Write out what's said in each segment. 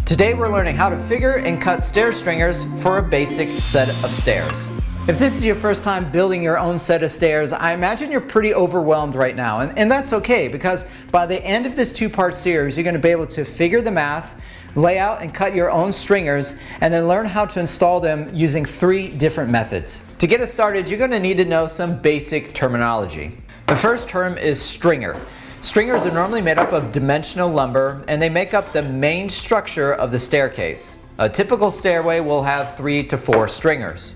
Today we're learning how to figure and cut stair stringers for a basic set of stairs. If this is your first time building your own set of stairs, I imagine you're pretty overwhelmed right now, and that's okay, because by the end of this two-part series, you're going to be able to figure the math, lay out and cut your own stringers, and then learn how to install them using 3 different methods. To get us started, you're going to need to know some basic terminology. The first term is stringer. Stringers are normally made up of dimensional lumber, and they make up the main structure of the staircase. A typical stairway will have 3 to 4 stringers.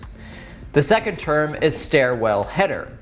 The second term is stairwell header.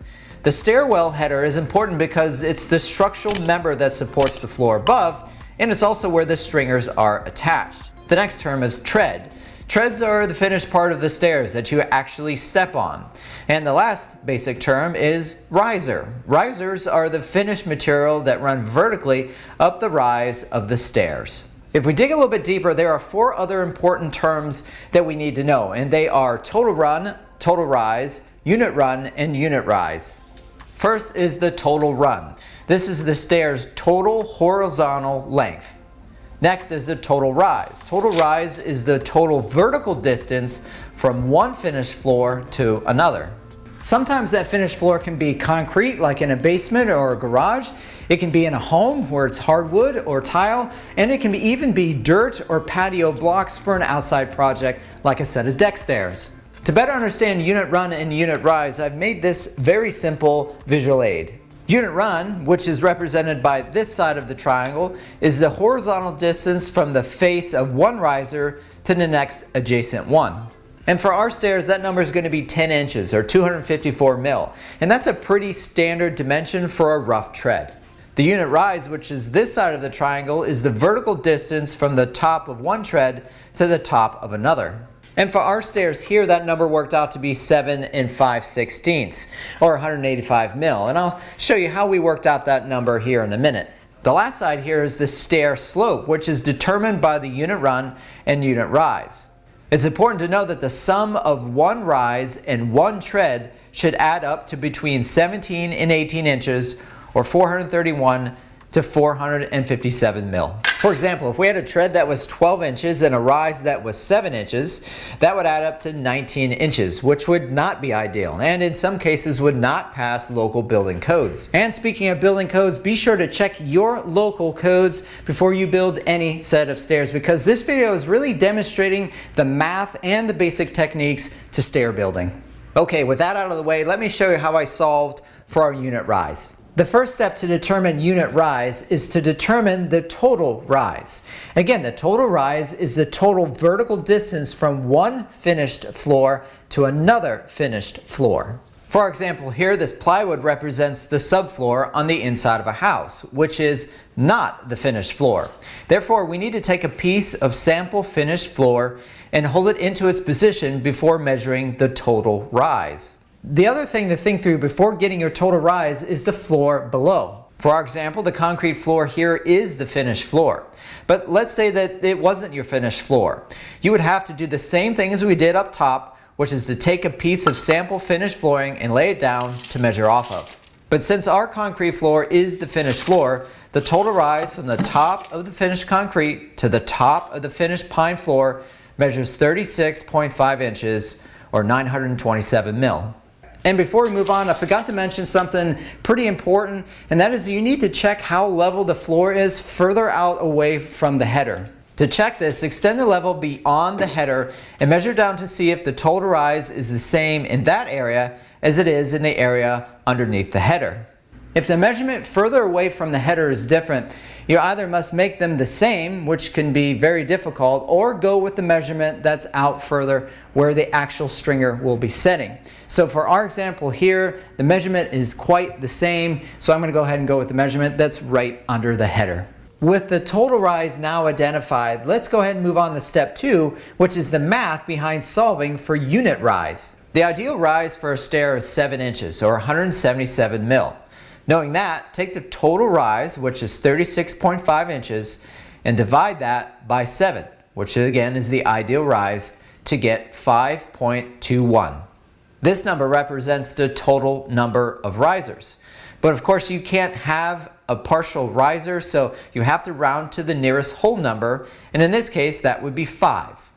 The stairwell header is important because it's the structural member that supports the floor above, and it's also where the stringers are attached. The next term is tread. Treads are the finished part of the stairs that you actually step on. And the last basic term is riser. Risers are the finished material that run vertically up the rise of the stairs. If we dig a little bit deeper, there are 4 other important terms that we need to know, and they are total run, total rise, unit run, and unit rise. First is the total run. This is the stair's total horizontal length. Next is the total rise. Total rise is the total vertical distance from one finished floor to another. Sometimes that finished floor can be concrete, like in a basement or a garage. It can be in a home where it's hardwood or tile, and it can even be dirt or patio blocks for an outside project like a set of deck stairs. To better understand unit run and unit rise, I've made this very simple visual aid. Unit run, which is represented by this side of the triangle, is the horizontal distance from the face of one riser to the next adjacent one. And for our stairs, that number is going to be 10 inches or 254 mil. And that's a pretty standard dimension for a rough tread. The unit rise, which is this side of the triangle, is the vertical distance from the top of one tread to the top of another. And for our stairs here, that number worked out to be 7 5/16 or 185 mil. And I'll show you how we worked out that number here in a minute. The last side here is the stair slope, which is determined by the unit run and unit rise. It's important to know that the sum of one rise and one tread should add up to between 17 and 18 inches or 431 to 457 mil. For example, if we had a tread that was 12 inches and a rise that was 7 inches, that would add up to 19 inches, which would not be ideal, and in some cases would not pass local building codes. And speaking of building codes, be sure to check your local codes before you build any set of stairs, because this video is really demonstrating the math and the basic techniques to stair building. Okay, with that out of the way, let me show you how I solved for our unit rise. The first step to determine unit rise is to determine the total rise. Again, the total rise is the total vertical distance from one finished floor to another finished floor. For example, here this plywood represents the subfloor on the inside of a house, which is not the finished floor. Therefore, we need to take a piece of sample finished floor and hold it into its position before measuring the total rise. The other thing to think through before getting your total rise is the floor below. For our example, the concrete floor here is the finished floor. But let's say that it wasn't your finished floor. You would have to do the same thing as we did up top, which is to take a piece of sample finished flooring and lay it down to measure off of. But since our concrete floor is the finished floor, the total rise from the top of the finished concrete to the top of the finished pine floor measures 36.5 inches or 927 mil. And before we move on, I forgot to mention something pretty important, and that is you need to check how level the floor is further out away from the header. To check this, extend the level beyond the header and measure down to see if the total rise is the same in that area as it is in the area underneath the header. If the measurement further away from the header is different, you either must make them the same, which can be very difficult, or go with the measurement that's out further where the actual stringer will be setting. So for our example here, the measurement is quite the same, so I'm going to go ahead and go with the measurement that's right under the header. With the total rise now identified, let's go ahead and move on to step 2, which is the math behind solving for unit rise. The ideal rise for a stair is 7 inches or 177 mil. Knowing that, take the total rise, which is 36.5 inches, and divide that by 7, which again is the ideal rise, to get 5.21. This number represents the total number of risers. But of course you can't have a partial riser, so you have to round to the nearest whole number, and in this case that would be 5.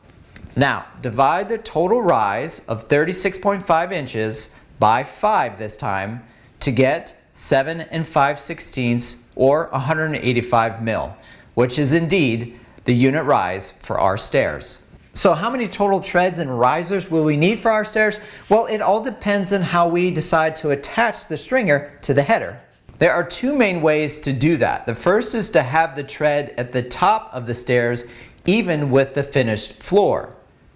Now divide the total rise of 36.5 inches by 5 this time to get 7 5/16 or 185 mil, which is indeed the unit rise for our stairs. So how many total treads and risers will we need for our stairs? Well, it all depends on how we decide to attach the stringer to the header. There are two main ways to do that. The first is to have the tread at the top of the stairs even with the finished floor.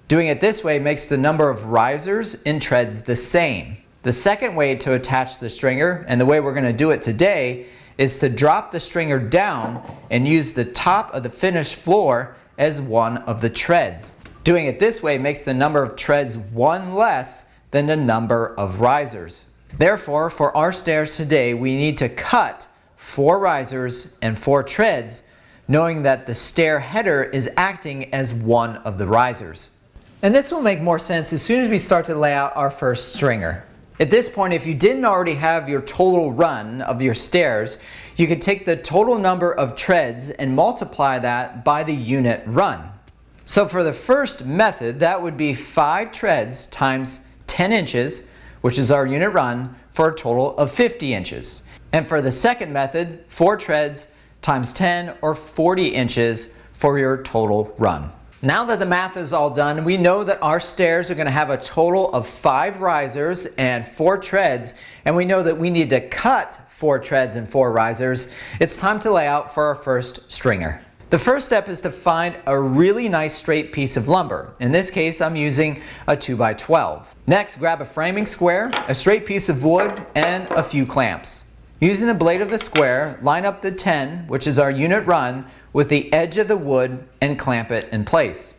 Doing it this way makes the number of risers and treads the same. The second way to attach the stringer, and the way we're going to do it today, is to drop the stringer down and use the top of the finished floor as one of the treads. Doing it this way makes the number of treads one less than the number of risers. Therefore, for our stairs today, we need to cut 4 risers and 4 treads, knowing that the stair header is acting as one of the risers. And this will make more sense as soon as we start to lay out our first stringer. At this point, if you didn't already have your total run of your stairs, you could take the total number of treads and multiply that by the unit run. So for the first method, that would be 5 treads times 10 inches, which is our unit run, for a total of 50 inches. And for the second method, 4 treads times 10 or 40 inches for your total run. Now that the math is all done, we know that our stairs are going to have a total of 5 risers and 4 treads, and we know that we need to cut 4 treads and 4 risers. It's time to lay out for our first stringer. The first step is to find a really nice straight piece of lumber. In this case, I'm using a 2x12. Next, grab a framing square, a straight piece of wood, and a few clamps. Using the blade of the square, line up the 10, which is our unit run, with the edge of the wood and clamp it in place.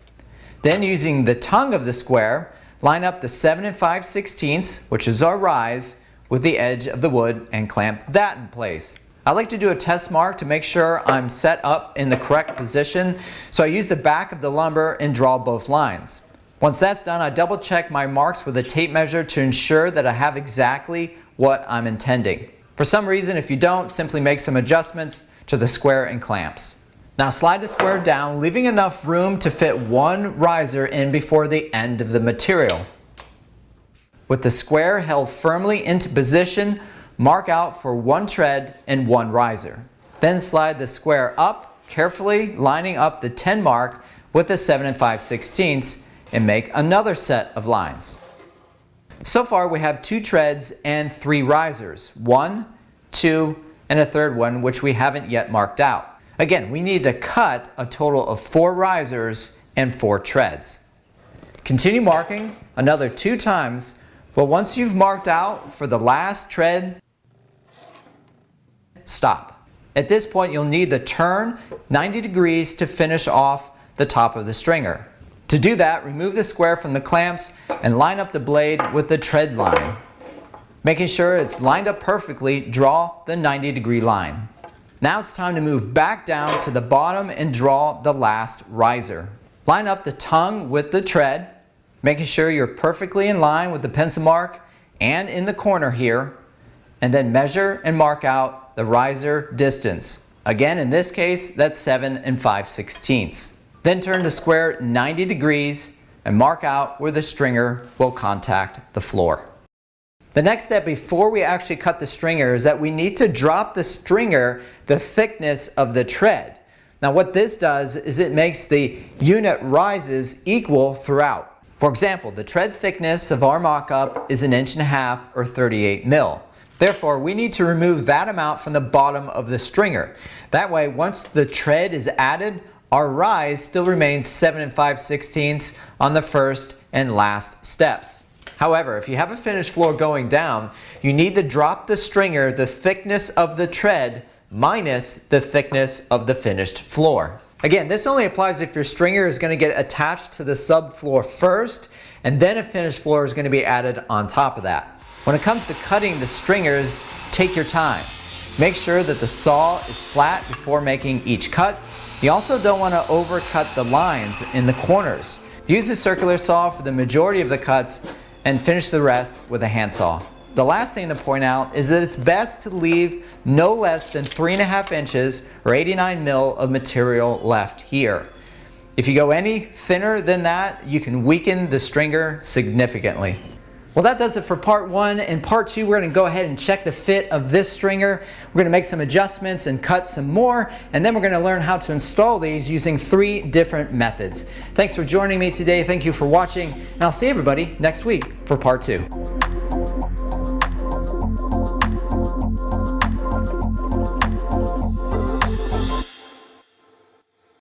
Then using the tongue of the square, line up the 7 5/16, which is our rise, with the edge of the wood and clamp that in place. I like to do a test mark to make sure I'm set up in the correct position, so I use the back of the lumber and draw both lines. Once that's done, I double check my marks with a tape measure to ensure that I have exactly what I'm intending. For some reason, if you don't, simply make some adjustments to the square and clamps. Now slide the square down, leaving enough room to fit 1 riser in before the end of the material. With the square held firmly into position, mark out for 1 tread and 1 riser. Then slide the square up, carefully lining up the 10 mark with the 7 5/16 and make another set of lines. So far we have 2 treads and 3 risers, 1, 2, and a third one which we haven't yet marked out. Again, we need to cut a total of 4 risers and 4 treads. Continue marking another 2 times, but once you've marked out for the last tread, stop. At this point, you'll need to turn 90 degrees to finish off the top of the stringer. To do that, remove the square from the clamps and line up the blade with the tread line. Making sure it's lined up perfectly, draw the 90-degree line. Now it's time to move back down to the bottom and draw the last riser. Line up the tongue with the tread, making sure you're perfectly in line with the pencil mark and in the corner here, and then measure and mark out the riser distance. Again, in this case, that's 7 5/16. Then turn the square 90 degrees and mark out where the stringer will contact the floor. The next step before we actually cut the stringer is that we need to drop the stringer the thickness of the tread. Now what this does is it makes the unit rises equal throughout. For example, the tread thickness of our mock-up is 1.5 inches or 38 mil. Therefore, we need to remove that amount from the bottom of the stringer. That way, once the tread is added, our rise still remains 7 5/16 on the first and last steps. However, if you have a finished floor going down, you need to drop the stringer the thickness of the tread minus the thickness of the finished floor. Again, this only applies if your stringer is going to get attached to the subfloor first, and then a finished floor is going to be added on top of that. When it comes to cutting the stringers, take your time. Make sure that the saw is flat before making each cut. You also don't want to overcut the lines in the corners. Use a circular saw for the majority of the cuts and finish the rest with a handsaw. The last thing to point out is that it's best to leave no less than 3.5 inches or 89 mil of material left here. If you go any thinner than that, you can weaken the stringer significantly. Well, that does it for part 1. In part 2, we're going to go ahead and check the fit of this stringer. We're going to make some adjustments and cut some more, and then we're going to learn how to install these using 3 different methods. Thanks for joining me today. Thank you for watching, and I'll see everybody next week for part 2.